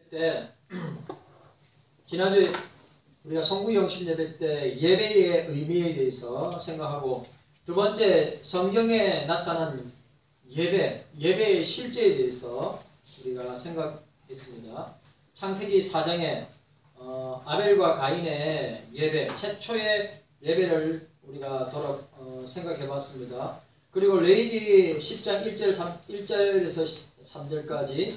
때 지난주에 우리가 성구 영신 예배 때 예배의 의미에 대해서 생각하고, 두 번째 성경에 나타난 예배의 실제에 대해서 우리가 생각했습니다. 창세기 4장에 아벨과 가인의 예배, 최초의 예배를 우리가 생각해 봤습니다. 그리고 레위기 10장 1절에서 3절까지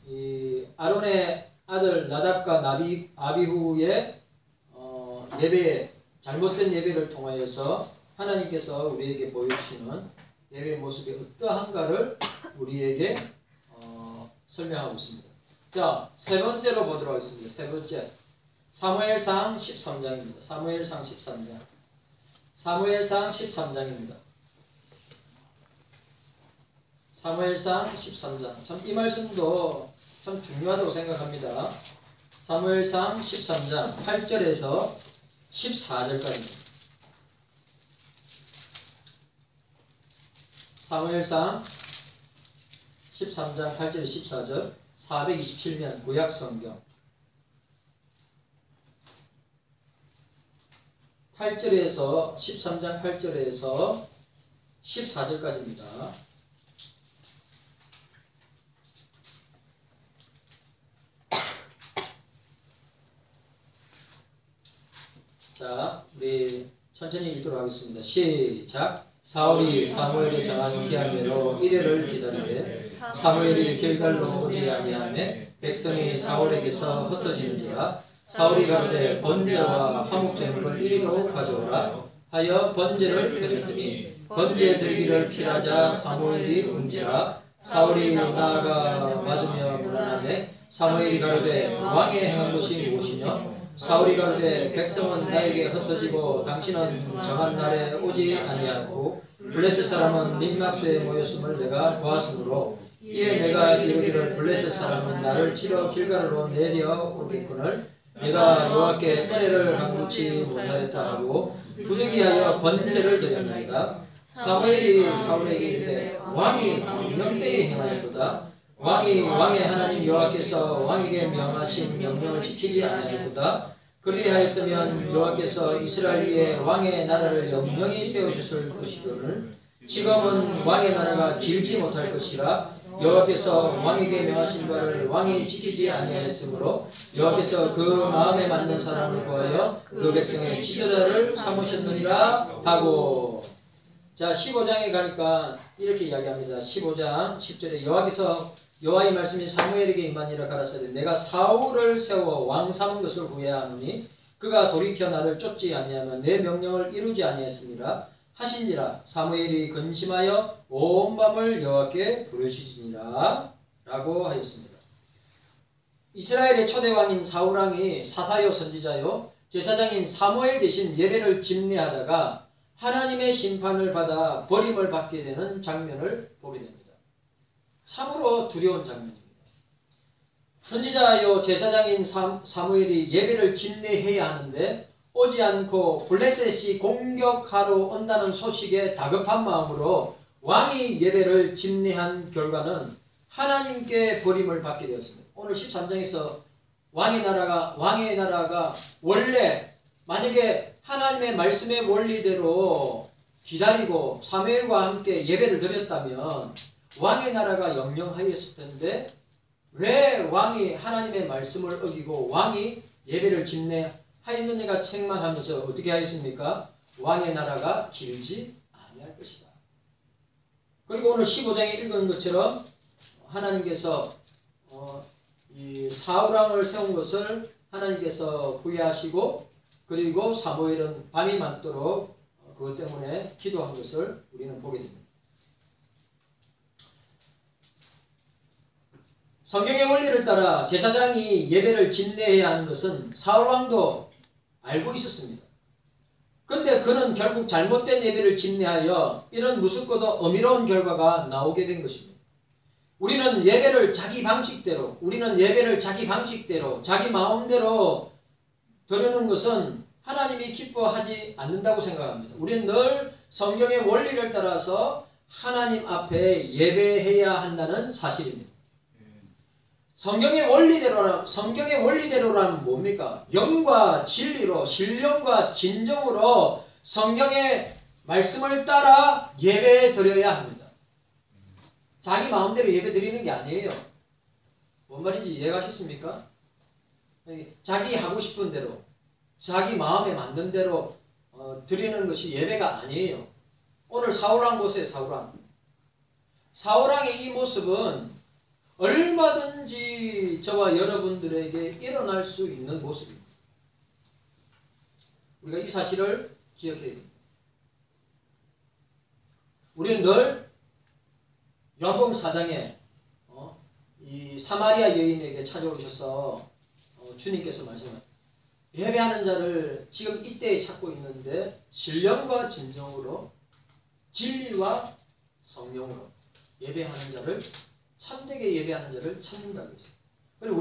이 아론의 아들 나답과 아비후의 예배, 잘못된 예배를 통하여서 하나님께서 우리에게 보여주시는 예배의 모습이 어떠한가를 우리에게 설명하고 있습니다. 자, 세 번째로 보도록 하겠습니다. 세 번째, 사무엘상 13장입니다. 사무엘상 13장. 사무엘상 13장입니다. 사무엘상 13장. 참 이 말씀도 참 중요하다고 생각합니다. 사무엘상 13장 8절에서 14절까지입니다. 사무엘상 13장 8절 14절 427면 구약성경 8절에서 13장 8절에서 14절까지입니다. 자, 우리 천천히 읽도록 하겠습니다. 시작. 사울이 사무엘이 정한 기한대로 이래를 기다리되 사무엘이 길갈로 오지 아니하매 백성이 사울에게서 흩어지는지라. 사울이 가로되 번제와 화목제물을 이리로 가져오라 하여 번제를 드렸더니 번제 드리기를 피하자 사무엘이 움지라. 사울이 나아가 맞으며 불안하매 사무엘이 가로되 왕의 행한 것이 무엇이냐. 사울이 가로되 백성은 나에게 흩어지고 당신은 정한 날에 오지 아니하고 블레셋 사람은 민막스에 모였음을 내가 보았으므로 이에 내가 이르기를 블레셋 사람은 나를 치러 길갈로 내려오겠거늘 내가 여호와께 은혜를 간구치 못하였다 하고 부득이하여 번제를 드렸나이다. 사무엘이 사울에게 이르되 왕이 명백히 행하였도다. 왕이 왕의 하나님 여호와께서 왕에게 명하신 명령을 지키지 아니하였도다. 그리하였다면 여호와께서 이스라엘 위에 왕의 나라를 영영히 세우셨을 것이거늘 지금은 왕의 나라가 길지 못할 것이라. 여호와께서 왕에게 명하신 바를 왕이 지키지 아니하였으므로 여호와께서 그 마음에 맞는 사람을 구하여 그 백성의 지도자를 삼으셨느니라 하고. 자, 15장에 가니까 이렇게 이야기합니다. 15장 10절에 여호와의 말씀이 사무엘에게 임하니라. 가라사대 내가 사울을 세워 왕 삼은 것을 구해야 하노니 그가 돌이켜 나를 쫓지 아니하면 내 명령을 이루지 아니했으니라 하신지라. 사무엘이 근심하여 온 밤을 여호와께 부르시니라 라고 하였습니다. 이스라엘의 초대 왕인 사울왕이 사사요 선지자요 제사장인 사무엘 대신 예배를 집례하다가 하나님의 심판을 받아 버림을 받게 되는 장면을 보게 됩니다. 참으로 두려운 장면입니다. 선지자요 제사장인 사무엘이 예배를 집례해야 하는데 오지 않고 블레셋이 공격하러 온다는 소식에 다급한 마음으로 왕이 예배를 집례한 결과는 하나님께 버림을 받게 되었습니다. 오늘 13장에서 왕의 나라가 원래 만약에 하나님의 말씀의 원리대로 기다리고 사무엘과 함께 예배를 드렸다면 왕의 나라가 영영하였을 텐데 왜 왕이 하나님의 말씀을 어기고 왕이 예배를 집례하였느냐가 책망하면서 어떻게 하였습니까? 왕의 나라가 길지 아니할 것이다. 그리고 오늘 15장에 읽은 것처럼 하나님께서 이 사울왕을 세운 것을 하나님께서 후회하시고 그리고 사무엘은 밤이 맞도록 그것 때문에 기도한 것을 우리는 보게 됩니다. 성경의 원리를 따라 제사장이 예배를 집례해야 하는 것은 사울왕도 알고 있었습니다. 그런데 그는 결국 잘못된 예배를 집례하여 이런 무섭고도 어미로운 결과가 나오게 된 것입니다. 우리는 예배를 자기 방식대로 자기 마음대로 드리는 것은 하나님이 기뻐하지 않는다고 생각합니다. 우리는 늘 성경의 원리를 따라서 하나님 앞에 예배해야 한다는 사실입니다. 성경의 원리대로라는 뭡니까? 영과 진리로, 신령과 진정으로 성경의 말씀을 따라 예배 드려야 합니다. 자기 마음대로 예배 드리는 게 아니에요. 뭔 말인지 이해가셨습니까? 자기 하고 싶은 대로, 자기 마음에 맞는 대로 드리는 것이 예배가 아니에요. 오늘 사울왕 보세요. 사울왕의 이 모습은 얼마든지 저와 여러분들에게 일어날 수 있는 모습입니다. 우리가 이 사실을 기억해야 됩니다. 우리는 늘 요한복음 4장에 이 사마리아 여인에게 찾아오셔서 주님께서 말씀하셨습니다. 예배하는 자를 지금 이때에 찾고 있는데 신령과 진정으로 진리와 성령으로 예배하는 자를, 참되게 예배하는 자를 찾는다고 했어요. 그리고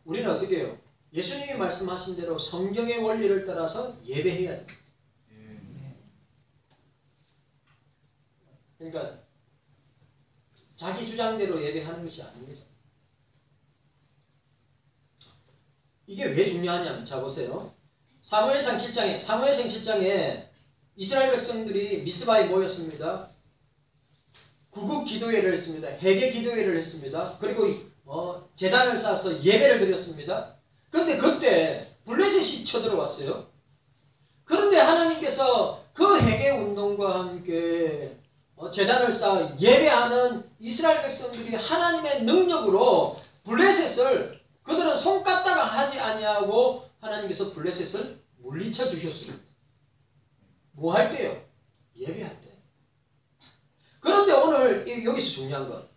우리는 어떻게 해요? 예수님이 말씀하신 대로 성경의 원리를 따라서 예배해야 됩니다. 그러니까 자기 주장대로 예배하는 것이 아닌 거죠. 이게 왜 중요하냐면, 자 보세요. 사무엘상 7장에 이스라엘 백성들이 미스바에 모였습니다. 구국 기도회를 했습니다. 회개 기도회를 했습니다. 그리고 제단을 쌓아서 예배를 드렸습니다. 그런데 그때 블레셋이 쳐들어왔어요. 그런데 하나님께서 그 회개 운동과 함께 제단을 쌓아 예배하는 이스라엘 백성들이 하나님의 능력으로 블레셋을, 그들은 손가다가 하지 아니하고 하나님께서 블레셋을 물리쳐 주셨습니다. 뭐 할 때요? 예배할 때. 그런데 오늘 여기서 중요한 것.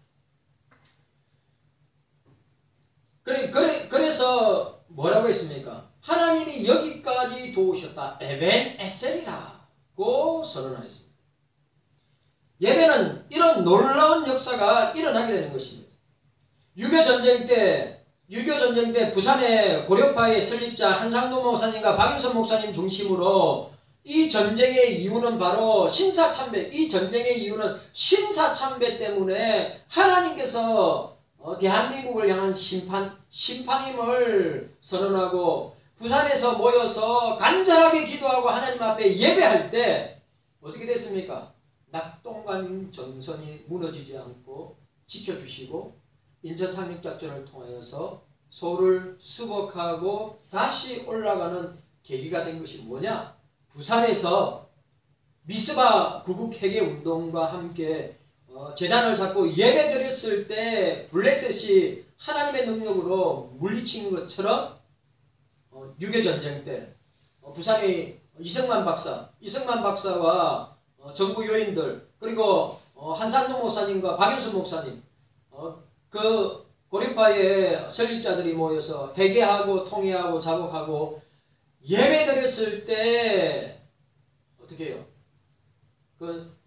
그래서 뭐라고 했습니까? 하나님이 여기까지 도우셨다. 에벤 에셀이라고 선언하였습니다. 예배는 이런 놀라운 역사가 일어나게 되는 것입니다. 6.25 전쟁 때 부산의 고려파의 설립자 한상도 목사님과 박인선 목사님 중심으로 이 전쟁의 이유는 바로 신사참배, 이 전쟁의 이유는 신사참배 때문에 하나님께서 대한민국을 향한 심판임을 선언하고 부산에서 모여서 간절하게 기도하고 하나님 앞에 예배할 때 어떻게 됐습니까? 낙동강 전선이 무너지지 않고 지켜주시고 인천 상륙작전을 통하여서 서울을 수복하고 다시 올라가는 계기가 된 것이 뭐냐? 부산에서 미스바 구국 회개 운동과 함께 제단을 쌓고 예배 드렸을 때 블레셋이 하나님의 능력으로 물리친 것처럼 6.25 전쟁 때 부산의 이승만 박사와 정부 요인들, 그리고 한산동 목사님과 박윤수 목사님, 그 고립파의 설립자들이 모여서 회개하고 통회하고 자복하고 예배 드렸을 때 어떻게 해요? 그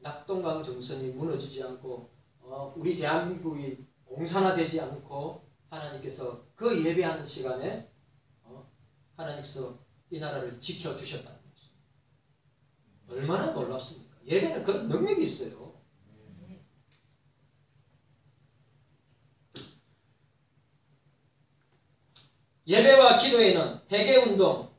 낙동강 정선이 무너지지 않고 우리 대한민국이 공산화되지 않고 하나님께서 그 예배하는 시간에 하나님께서 이 나라를 지켜주셨다는 것입니다. 얼마나 놀랍습니까? 예배는 그런 능력이 있어요. 예배와 기도에는 회개운동,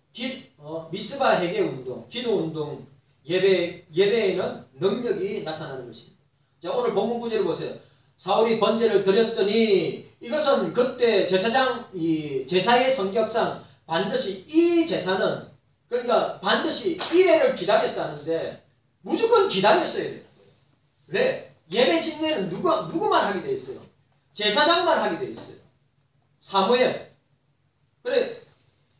미스바 회개운동, 기도운동, 예배에는 능력이 나타나는 것입니다. 자, 오늘 본문 구절을 보세요. 사울이 번제를 드렸더니 이것은 그때 제사의 성격상 반드시 이 제사는, 그러니까 반드시 1회를 기다렸다는데 무조건 기다렸어야 돼요. 왜? 예배 진례는 누구만 하게 돼 있어요? 제사장만 하게 돼 있어요. 사무엘. 그래,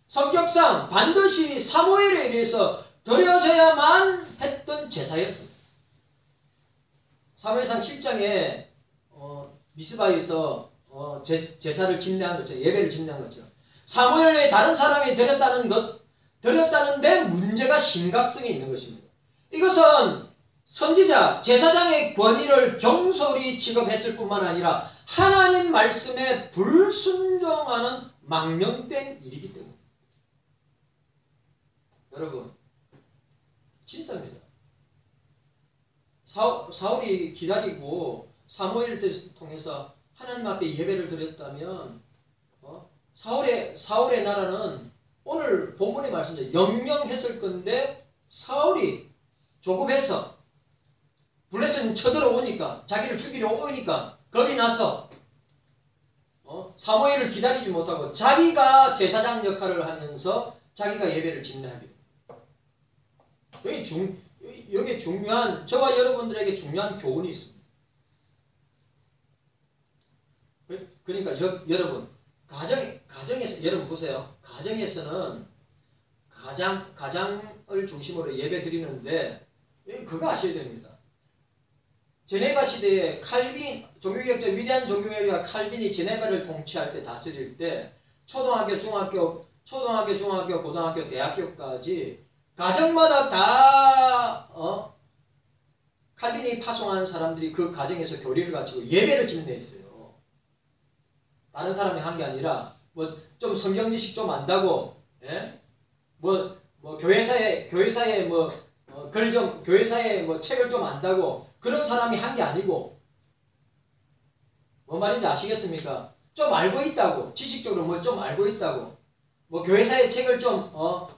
성격상 반드시 사무엘에 의해서 드려져야만 했던 제사였습니다. 사무엘상 7장에 미스바에서 제사를 진례한 것처럼, 예배를 진례한 것처럼 사무엘 외에 다른 사람이 드렸다는데 문제가 심각성이 있는 것입니다. 이것은 선지자, 제사장의 권위를 경솔히 취급했을 뿐만 아니라 하나님 말씀에 불순종하는 망령된 일이기 때문에. 여러분, 진짜입니다. 사울이 기다리고 사무엘을 통해서 하나님 앞에 예배를 드렸다면 사울의 나라는 오늘 본문의 말씀대로 영영했을 건데 사울이 조급해서 블레셋은 쳐들어오니까 자기를 죽이려 오니까 겁이 나서 사무엘을 기다리지 못하고 자기가 제사장 역할을 하면서 자기가 예배를 집례하게 됩니다. 여기 중요한 저와 여러분들에게 중요한 교훈이 있습니다. 그러니까 여러분 가정에서 여러분 보세요. 가정에서는 가장을 중심으로 예배 드리는데 그거 아셔야 됩니다. 제네바 시대에 종교개혁자 위대한 종교개혁자 칼빈이 제네바를 통치할 때 다스릴 때 초등학교, 중학교, 고등학교, 대학교까지 가정마다 다 칼빈이 파송한 사람들이 그 가정에서 교리를 가지고 예배를 집례했어요. 다른 사람이 한 게 아니라 뭐 좀 성경 지식 좀 안다고, 예? 뭐 교회사에 교회사에 뭐 책을 좀 안다고 그런 사람이 한 게 아니고, 뭔 말인지 아시겠습니까? 좀 알고 있다고, 지식적으로 뭐 좀 알고 있다고, 뭐 교회사의 책을 좀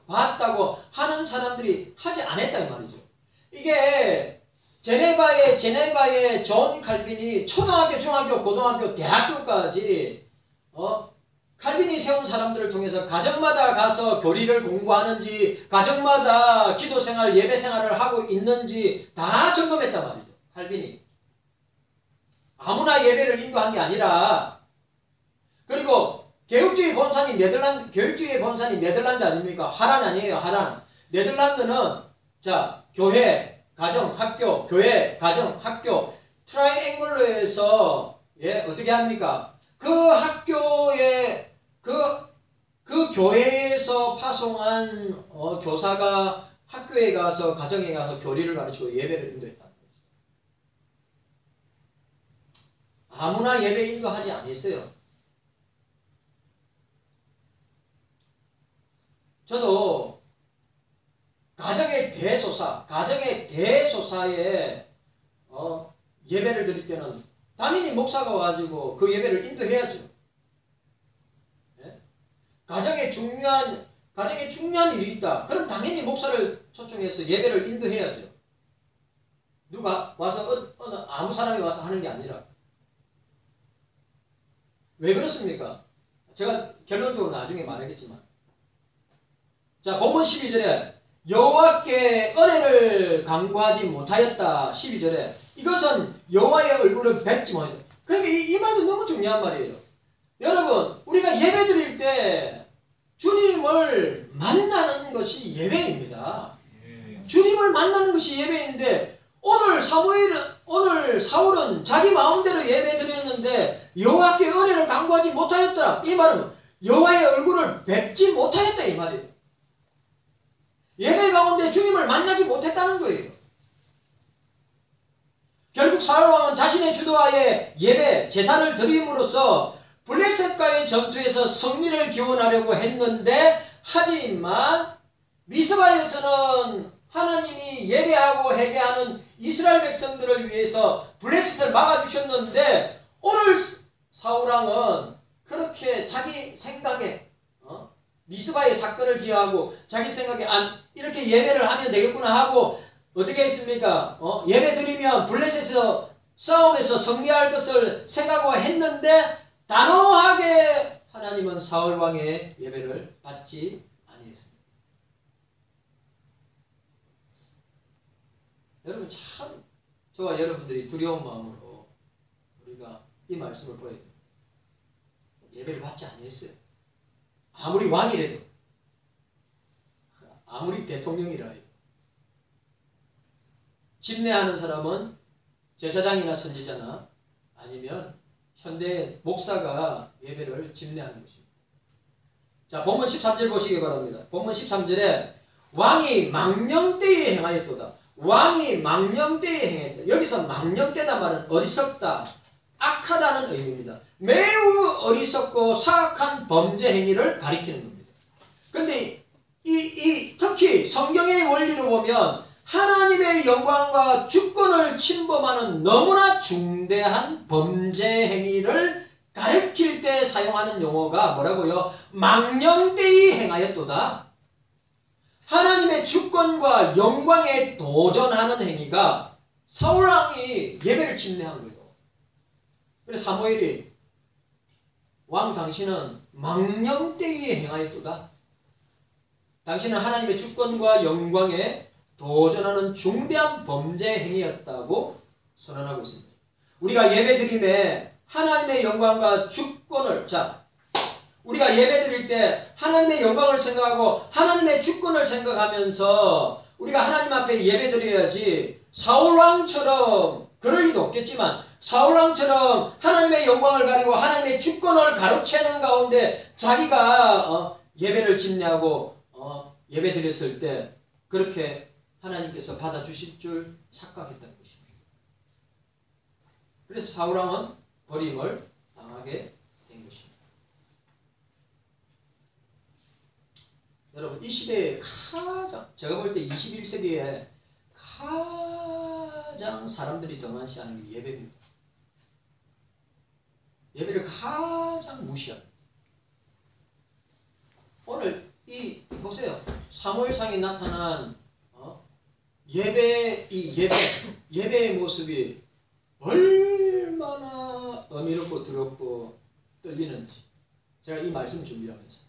봤다고 하는 사람들이 하지 않았다 이 말이죠. 이게 제네바의 존 칼빈이 초등학교, 중학교, 고등학교, 대학교까지 칼빈이 세운 사람들을 통해서 가정마다 가서 교리를 공부하는지, 가정마다 기도생활, 예배생활을 하고 있는지 다 점검했단 말이죠. 칼빈이. 아무나 예배를 인도한 게 아니라, 그리고 교육주의 본산이 네덜란드 아닙니까? 하란 아니에요, 하란. 네덜란드는, 자, 교회, 가정, 학교, 교회, 가정, 학교, 트라이앵글로에서, 예, 어떻게 합니까? 그 학교에, 그 교회에서 파송한 교사가 학교에 가서, 가정에 가서 교리를 가르치고 예배를 인도했다. 아무나 예배 인도하지 않았어요. 저도 가정의 대소사에 예배를 드릴 때는 당연히 목사가 와가지고 그 예배를 인도해야죠. 네? 가정에 중요한 일이 있다. 그럼 당연히 목사를 초청해서 예배를 인도해야죠. 누가 와서 아무 사람이 와서 하는 게 아니라. 왜 그렇습니까? 제가 결론적으로 나중에 말하겠지만, 자, 본문 12절에 여호와께 은혜를 간구하지 못하였다. 12절에 이것은 여호와의 얼굴을 뵙지 못했다. 그러니까 이 말도 너무 중요한 말이에요. 여러분, 우리가 예배 드릴 때 주님을 만나는 것이 예배입니다. 주님을 만나는 것이 예배인데, 오늘 사울은 자기 마음대로 예배 드렸는데 여호와께 은혜를 간구하지 못하였다. 이 말은 여호와의 얼굴을 뵙지 못하였다 이 말이에요. 예배 가운데 주님을 만나지 못했다는 거예요. 결국 사울왕은 자신의 주도하에 예배, 제사를 드림으로써 블레셋과의 전투에서 승리를 기원하려고 했는데, 하지만 미스바에서는 하나님이 예배하고 회개하는 이스라엘 백성들을 위해서 블레셋을 막아주셨는데, 오늘 사울왕은 그렇게 자기 생각에 미스바의 사건을 기하고 자기 생각에 이렇게 예배를 하면 되겠구나 하고 어떻게 했습니까? 예배 드리면 블레셋에서 싸움에서 승리할 것을 생각하고 했는데, 단호하게 하나님은 사울왕의 예배를 받지 아니했습니다. 여러분, 참 저와 여러분들이 두려운 마음으로 우리가 이 말씀을 보여야 됩니다. 예배를 받지 아니했어요. 아무리 왕이라도, 아무리 대통령이라 해도. 집례하는 사람은 제사장이나 선지자나 아니면 현대 목사가 예배를 집례하는 것입니다. 자, 본문 13절 보시기 바랍니다. 본문 13절에 왕이 망령때에 행하였도다. 왕이 망령때에 행했다. 여기서 망령때다 말은 어리석다, 악하다는 의미입니다. 매우 어리석고 사악한 범죄 행위를 가리키는 겁니다. 그런데 특히 성경의 원리로 보면 하나님의 영광과 주권을 침범하는 너무나 중대한 범죄 행위를 가리킬 때 사용하는 용어가 뭐라고요? 망령되이 행하였도다. 하나님의 주권과 영광에 도전하는 행위가 사울왕이 예배를 침례한 거예요. 그래서 사무엘이 왕 당신은 망령되이 행하였도다. 당신은 하나님의 주권과 영광에 도전하는 중대한 범죄 행위였다고 선언하고 있습니다. 우리가 예배드림에 하나님의 영광과 주권을 우리가 예배드릴 때 하나님의 영광을 생각하고 하나님의 주권을 생각하면서 우리가 하나님 앞에 예배드려야지 사울왕처럼 그럴 리도 없겠지만 사울왕처럼 하나님의 영광을 가리고 하나님의 주권을 가로채는 가운데 자기가 예배를 집례하고 예배드렸을 때 그렇게 하나님께서 받아주실 줄 착각했다는 것입니다. 그래서 사울왕은 버림을 당하게 된 것입니다. 여러분 이 시대에 가장 제가 볼 때 21세기에 가장 사람들이 등한시하는 게 예배입니다. 예배를 가장 무시합니다. 오늘 보세요. 사무엘상에 나타난 예배의 모습이 얼마나 어미롭고 더럽고 떨리는지 제가 이 말씀 준비하면서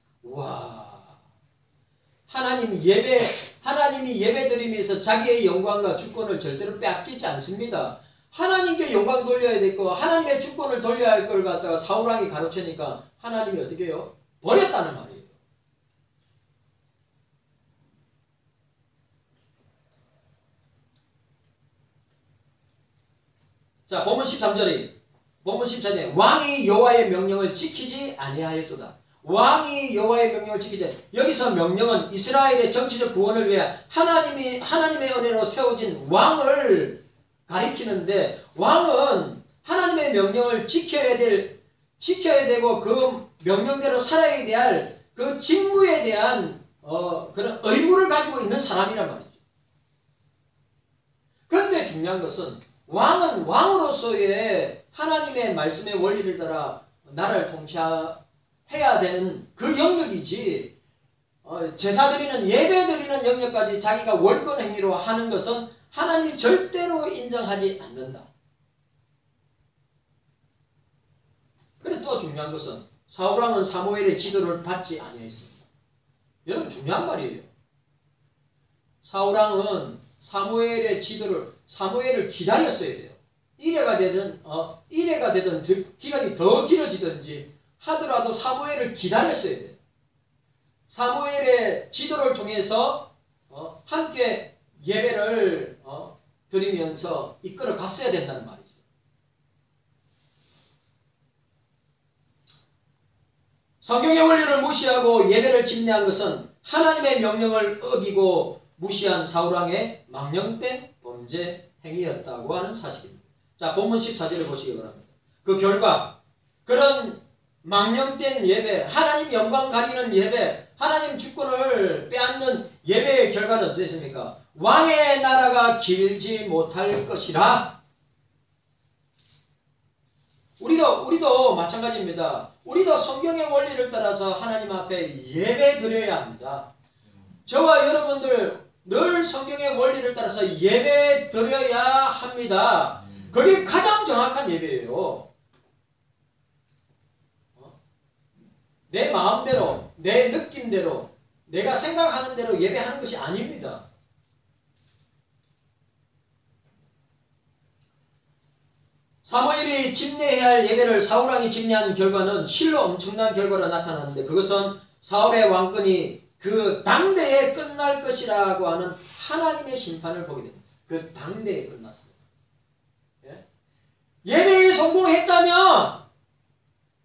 하나님이 예배드리면서 자기의 영광과 주권을 절대로 빼앗기지 않습니다. 하나님께 영광 돌려야 되고 하나님의 주권을 돌려야 할 걸 갖다가 사울왕이 가로채니까 하나님이 어떻게 해요? 버렸다는 말이에요. 자, 본문 14절에 왕이 여호와의 명령을 지키지 아니하였도다. 왕이 여호와의 명령을 지키지. 여기서 명령은 이스라엘의 정치적 구원을 위해 하나님의 은혜로 세워진 왕을 가리키는데 왕은 하나님의 명령을 지켜야 되고 그 명령대로 살아야 될 그 직무에 대한 그런 의무를 가지고 있는 사람이란 말이죠. 그런데 중요한 것은 왕은 왕으로서의 하나님의 말씀의 원리를 따라 나라를 통치해야 되는 그 영역이지 제사드리는 예배드리는 영역까지 자기가 월권 행위로 하는 것은 하나님이 절대로 인정하지 않는다. 그리고 또 중요한 것은 사울왕은 사무엘의 지도를 받지 아니했습니다. 여러분 중요한 말이에요. 사울왕은 사무엘을 기다렸어야 돼요. 이래가 되든 기간이 더 길어지든지 하더라도 사무엘을 기다렸어야 돼요. 사무엘의 지도를 통해서 함께 예배를 드리면서 이끌어 갔어야 된다는 말이죠. 성경의 원리를 무시하고 예배를 집례한 것은 하나님의 명령을 어기고 무시한 사울왕의 망령된 범죄 행위였다고 하는 사실입니다. 자, 본문 14절을 보시기 바랍니다. 그 결과 그런 망령된 예배, 하나님 영광 가리는 예배, 하나님 주권을 빼앗는 예배의 결과는 어떻습니까? 왕의 나라가 길지 못할 것이라. 우리도 마찬가지입니다. 우리도 성경의 원리를 따라서 하나님 앞에 예배 드려야 합니다. 저와 여러분들 늘 성경의 원리를 따라서 예배 드려야 합니다. 그게 가장 정확한 예배예요. 내 마음대로, 내 느낌대로, 내가 생각하는 대로 예배하는 것이 아닙니다. 사무엘이 집례해야 할 예배를 사울왕이 집례한 결과는 실로 엄청난 결과로 나타났는데 그것은 사울의 왕권이 그 당대에 끝날 것이라고 하는 하나님의 심판을 보게 됩니다. 그 당대에 끝났어요.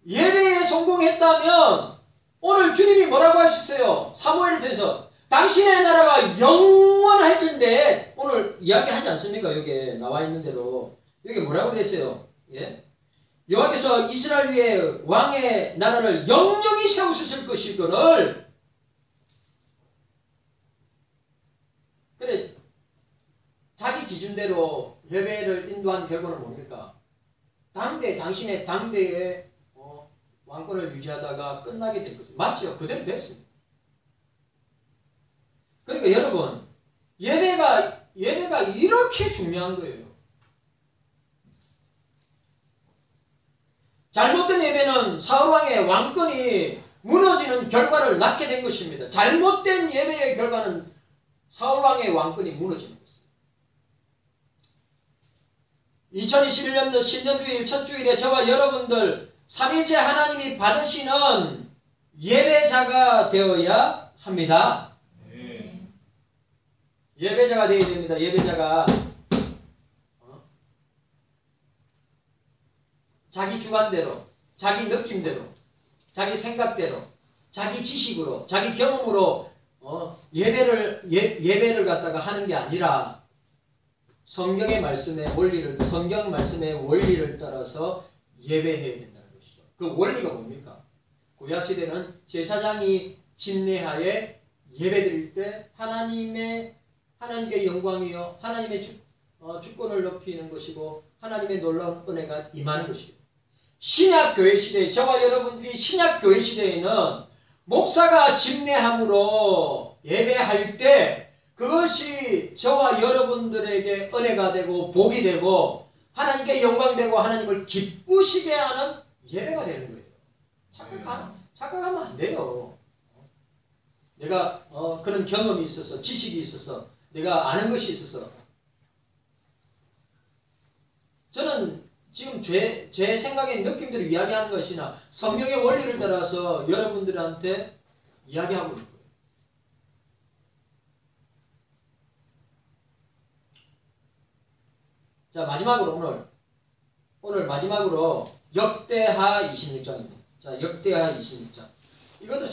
예배에 성공했다면 오늘 주님이 뭐라고 하셨어요? 사무엘을 통해서 당신의 나라가 영원해진데 오늘 이야기하지 않습니까? 여기에 나와 있는 대로 여기 뭐라고 되어 있어요? 여호와께서 이스라엘 위에 왕의 나라를 영영히 세우셨을 것이거늘. 그래 자기 기준대로 예배를 인도한 결과는 뭡니까? 당신의 당대에 왕권을 유지하다가 끝나게 된 거죠. 맞죠? 그대로 됐습니다. 그러니까 여러분, 예배가 이렇게 중요한 거예요. 잘못된 예배는 사울왕의 왕권이 무너지는 결과를 낳게 된 것입니다. 잘못된 예배의 결과는 사울왕의 왕권이 무너지는 것입니다. 2021년도 신년주일 첫 주일에 저와 여러분들 삼일째 하나님이 받으시는 예배자가 되어야 합니다. 예배자가 되어야 됩니다. 예배자가 자기 주관대로, 자기 느낌대로, 자기 생각대로, 자기 지식으로, 자기 경험으로 예배를 갖다가 하는 게 아니라 성경 말씀의 원리를 따라서 예배해야 된다는 것이죠. 그 원리가 뭡니까? 구약시대는 제사장이 집례하에 예배드릴 때 하나님께 영광이요 하나님의 주권을 높이는 것이고 하나님의 놀라운 은혜가 임하는 것이죠. 신약교회 시대, 저와 여러분들이 신약교회 시대에는 목사가 집례함으로 예배할 때 그것이 저와 여러분들에게 은혜가 되고 복이 되고 하나님께 영광되고 하나님을 기쁘시게 하는 예배가 되는 거예요. 착각하면 안 돼요. 내가 그런 경험이 있어서 지식이 있어서 내가 아는 것이 있어서 저는 지금 제 생각의 느낌대로 이야기하는 것이나 성경의 원리를 따라서 여러분들한테 이야기하고 있는 거예요. 자, 마지막으로 오늘 마지막으로 역대하 26장입니다. 자, 역대하 26장. 이것도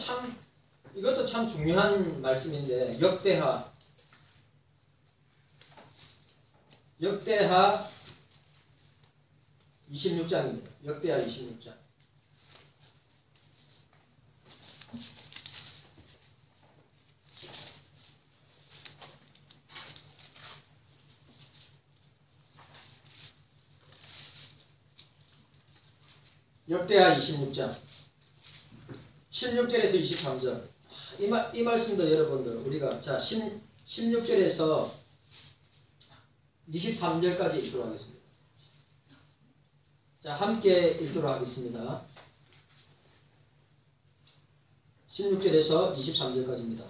참 중요한 말씀인데 역대하 26장입니다. 역대하 26장. 역대하 26장 16절에서 23절. 이 말씀도 여러분들 우리가 자 16절에서 23절까지 읽도록 하겠습니다. 자, 함께 읽도록 하겠습니다. 16절에서 23절까지입니다.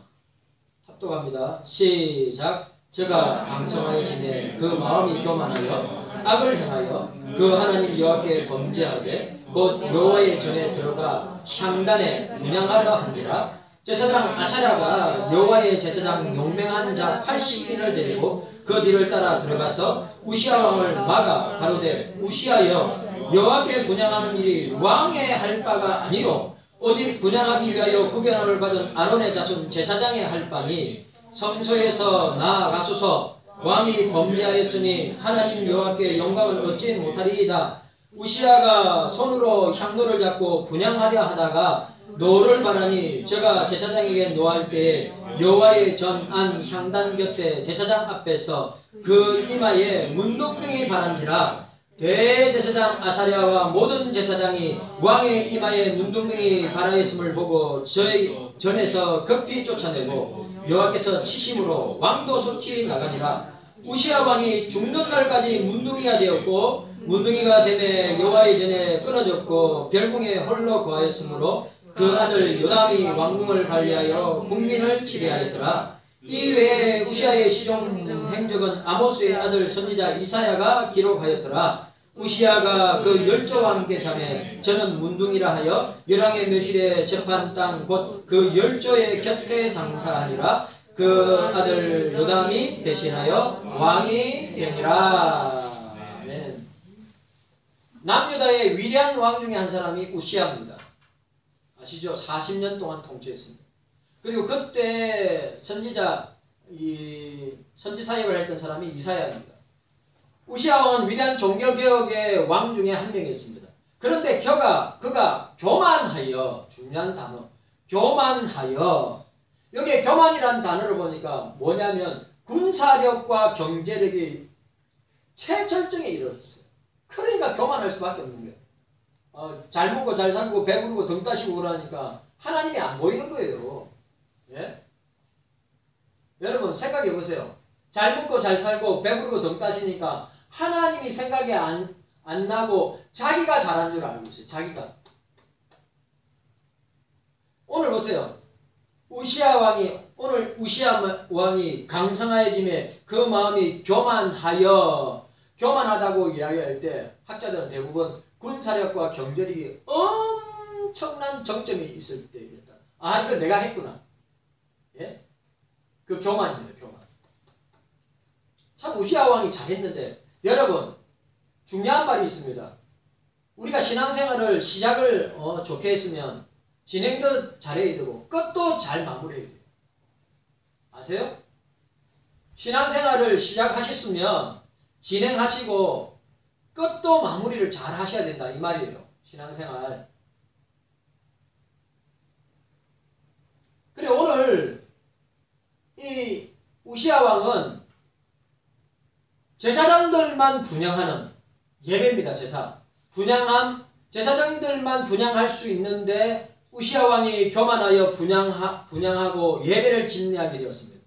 합독합니다. 시작. 저가 강성하여 지내 그 마음이 교만하여 악을 행하여 그 하나님 여호와께 범죄하되 곧 여호와의 전에 들어가 향단에 분향하려 한지라. 제사장 아사랴가 여호와의 제사장 용맹한 자 80인을 데리고 그 뒤를 따라 들어가서 우시아 왕을 막아 가로되 우시아여 여호와께 분향하는 일이 왕의 할 바가 아니요 오직 분향하기 위하여 구별함을 받은 아론의 자손 제사장의 할 바니 성소에서 나아가소서. 왕이 범죄하였으니 하나님 여호와께 영광을 얻지 못하리이다. 우시아가 손으로 향로를 잡고 분향하려 하다가 노를 바라니 저가 제사장에게 노할 때에 여호와의 전 안 향단 곁에 제사장 앞에서 그 이마에 문둥병이 바란지라. 대제사장 아사랴와 모든 제사장이 왕의 이마에 문둥병이 발하였음을 보고 저의 전에서 급히 쫓아내고 여호와께서 치심으로 왕도 속히 나가니라. 우시아 왕이 죽는 날까지 문둥이가 되었고 문둥이가 되매 여호와의 전에 끊어졌고 별궁에 홀로 거하였으므로 그 아들 요담이 왕궁을 관리하여 국민을 치리하였더라. 이 외에 우시아의 시종 행적은 아모스의 아들 선지자 이사야가 기록하였더라. 우시아가 그 열조와 함께 자매 저는 문둥이라 하여 열왕의 묘실에 접한 땅 곧 그 열조의 곁에 장사하니라. 그 아들 요담이 대신하여 왕이 되니라. 아멘. 남유다의 위대한 왕 중에 한 사람이 우시아입니다. 아시죠? 40년 동안 통치했습니다. 그리고 그때 선지 사역을 했던 사람이 이사야입니다. 우시아 왕은 위대한 종교개혁의 왕 중에 한 명이었습니다. 그런데 그가 교만하여, 중요한 단어, 교만하여, 여기에 교만이라는 단어를 보니까 뭐냐면 군사력과 경제력이 최절정에 이르렀어요. 그러니까 교만할 수밖에 없는 거예요. 잘 먹고 잘 살고 배부르고 등 따시고 그러니까 하나님이 안 보이는 거예요. 예? 여러분 생각해 보세요. 잘 먹고 잘 살고 배부르고 등 따시니까 하나님이 생각이 안 나고 자기가 잘한 줄 알고 있어요. 자기가. 오늘 보세요. 우시아 왕이 강성하여짐에 그 마음이 교만하다고 이야기할 때 학자들은 대부분 군사력과 경제력이 엄청난 정점이 있을 때였다. 아, 이거 내가 했구나. 예? 그 교만입니다. 교만. 참 우시아 왕이 잘했는데 여러분 중요한 말이 있습니다. 우리가 신앙생활을 시작을 좋게 했으면 진행도 잘해야 되고 끝도 잘 마무리해야 돼요. 아세요? 신앙생활을 시작하셨으면 진행하시고 끝도 마무리를 잘 하셔야 된다 이 말이에요. 신앙생활. 그래 오늘 이 우시아 왕은 제사장들만 분향하는 예배입니다. 제사장들만 분향할 수 있는데 우시아 왕이 교만하여 분향하고 예배를 집례하게 되었습니다.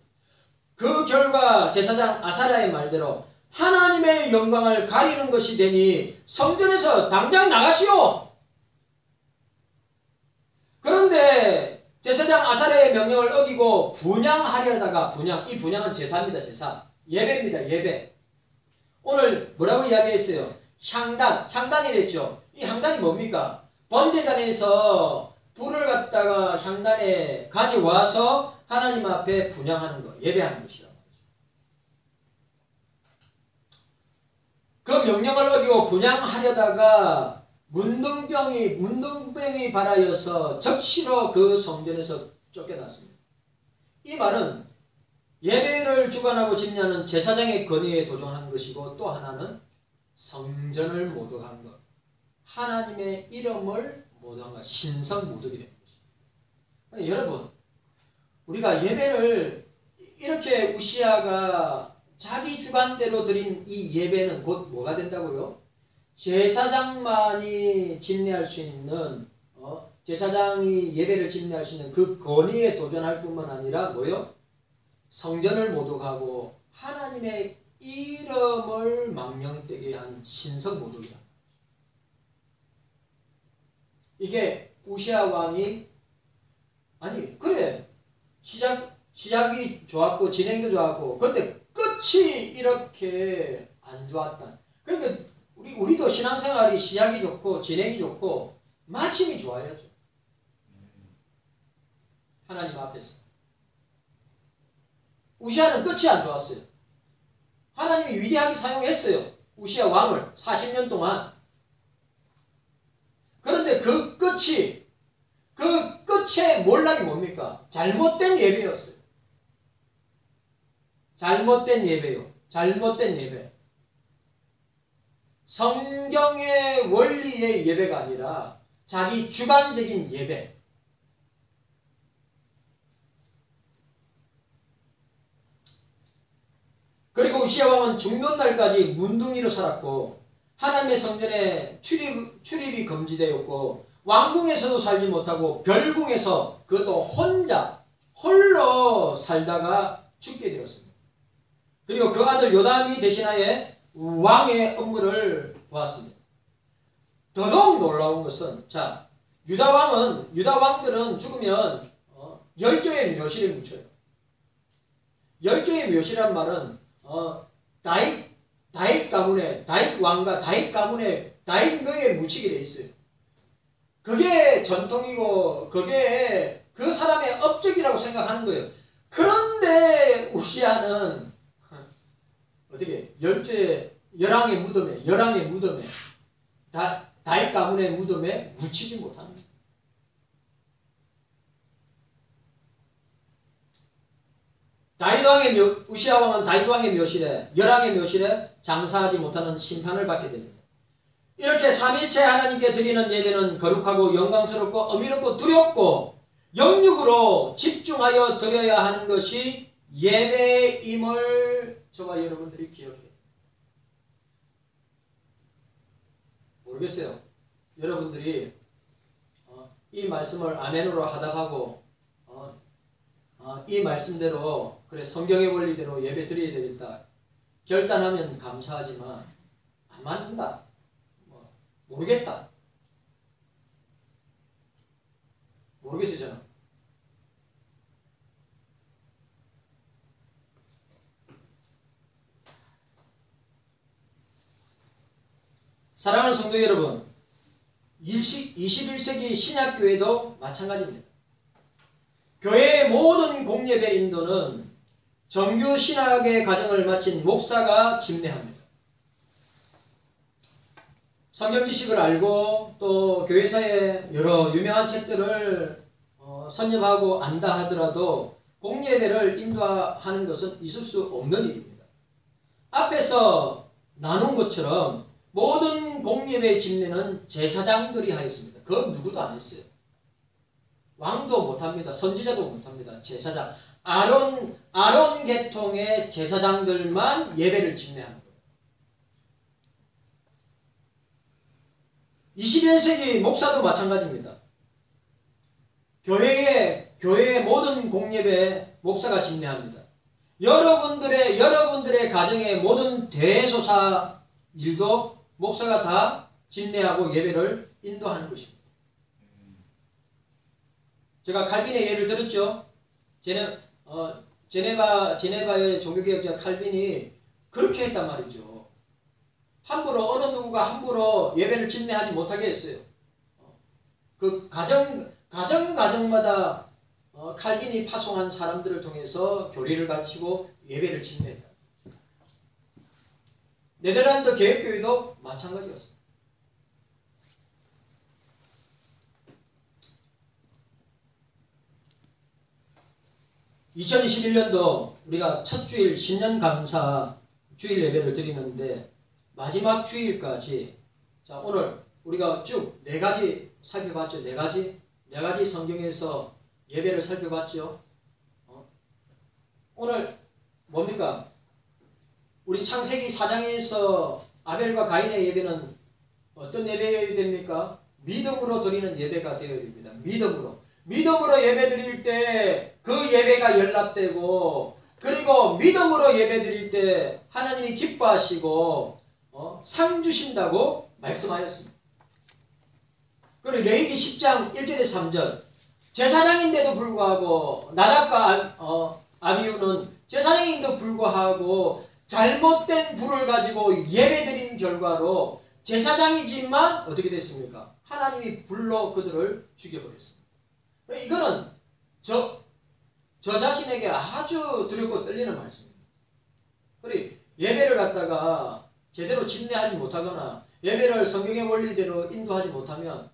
그 결과 제사장 아사랴의 말대로 하나님의 영광을 가리는 것이 되니 성전에서 당장 나가시오. 그런데 제사장 아사랴의 명령을 어기고 분향하려다가 이 분향은 제사입니다. 제사. 예배입니다. 예배. 오늘 뭐라고 이야기했어요? 향단이랬죠. 이 향단이 뭡니까? 번제단에서 불을 갖다가 향단에 가져와서 하나님 앞에 분향하는 것, 예배하는 것이란 말이죠. 그 명령을 어기고 분향하려다가 문둥병이 발하여서 적시로 그 성전에서 쫓겨났습니다. 이 말은 예배를 주관하고 집례하는 제사장의 권위에 도전한 것이고 또 하나는 성전을 모독한 것, 하나님의 이름을 모독한 것, 신성 모독이 되는 것입니다. 여러분 우리가 예배를 이렇게 우시아가 자기 주관대로 드린 이 예배는 곧 뭐가 된다고요? 제사장만이 집례할 수 있는 제사장이 예배를 집례할 수 있는 그 권위에 도전할 뿐만 아니라 뭐요? 성전을 모독하고 하나님의 이름을 망령되게 한 신성 모독이다. 이게 우시아 왕이 그래 시작이 좋았고 진행도 좋았고 근데 끝이 이렇게 안 좋았다. 그러니까 우리도 신앙생활이 시작이 좋고 진행이 좋고 마침이 좋아야죠. 하나님 앞에서. 우시아는 끝이 안 좋았어요. 하나님이 위대하게 사용했어요. 우시아 왕을 40년 동안. 그런데 그 끝의 몰락이 뭡니까? 잘못된 예배였어요. 잘못된 예배요. 잘못된 예배. 성경의 원리의 예배가 아니라 자기 주관적인 예배. 그리고 우시아 왕은 죽는 날까지 문둥이로 살았고 하나님의 성전에 출입이 금지되었고 왕궁에서도 살지 못하고 별궁에서 그것도 홀로 살다가 죽게 되었습니다. 그리고 그 아들 요담이 대신하에 왕의 업무를 보았습니다. 더더욱 놀라운 것은 유다 왕들은 죽으면 열조의 묘실에 묻혀요. 열조의 묘실이란 말은 다윗 왕과 다윗 가문에 다윗 묘에 묻히게 돼 있어요. 그게 전통이고 그게 그 사람의 업적이라고 생각하는 거예요. 그런데 우시아는 어떻게 열왕의 무덤에 다윗 가문의 무덤에 묻히지 못합니다. 우시아 왕은 다윗 왕의 묘실에 열왕의 묘실에 장사하지 못하는 심판을 받게 됩니다. 이렇게 삼위일체 하나님께 드리는 예배는 거룩하고 영광스럽고 어미롭고 두렵고 영육으로 집중하여 드려야 하는 것이 예배임을 저와 여러분들이 기억해요. 모르겠어요. 여러분들이 이 말씀을 아멘으로 하다가고 이 말씀대로 그래 성경의 원리대로 예배 드려야 되겠다 결단하면 감사하지만 안 맞는다. 모르겠다. 모르겠어요 저는. 사랑하는 성도 여러분, 21세기 신약교회도 마찬가지입니다. 교회의 모든 공예배 인도는 정규 신학의 과정을 마친 목사가 집례합니다. 성경 지식을 알고 또 교회사의 여러 유명한 책들을 선념하고 안다 하더라도 공예배를 인도하는 것은 있을 수 없는 일입니다. 앞에서 나눈 것처럼 모든 공예배 집례는 제사장들이 하였습니다. 그건 누구도 안 했어요. 왕도 못합니다. 선지자도 못합니다. 제사장. 아론 계통의 제사장들만 예배를 집례하는 거예요. 21세기 목사도 마찬가지입니다. 교회의 모든 공예배 목사가 집례합니다. 여러분들의 가정의 모든 대소사 일도 목사가 다 집례하고 예배를 인도하는 것입니다. 제가 칼빈의 예를 들었죠. 제네바의 종교개혁자 칼빈이 그렇게 했단 말이죠. 함부로 어느 누구가 함부로 예배를 집례하지 못하게 했어요. 그 가정마다 칼빈이 파송한 사람들을 통해서 교리를 가르치고 예배를 집례했다. 네덜란드 개혁교회도 마찬가지였습니다. (2021년도) 우리가 첫 주일 신년 감사 주일 예배를 드리는데 마지막 주일까지 자 오늘 우리가 쭉 4가지 살펴봤죠. 4가지 성경에서 예배를 살펴봤죠. 오늘 뭡니까? 우리 창세기 4장에서 아벨과 가인의 예배는 어떤 예배여야 됩니까? 믿음으로 드리는 예배가 되어야 됩니다. 믿음으로 예배 드릴 때 그 예배가 연락되고 그리고 믿음으로 예배 드릴 때 하나님이 기뻐하시고 상 주신다고 말씀하였습니다. 그리고 레위기 10장 1절에서 3절 제사장인데도 불구하고 나답과 아비후는 제사장인데도 불구하고 잘못된 불을 가지고 예배드린 결과로 제사장이지만 어떻게 됐습니까? 하나님이 불로 그들을 죽여버렸습니다. 이거는 저 자신에게 아주 두렵고 떨리는 말씀입니다. 그리고 예배를 갖다가 제대로 집례하지 못하거나 예배를 성경의 원리대로 인도하지 못하면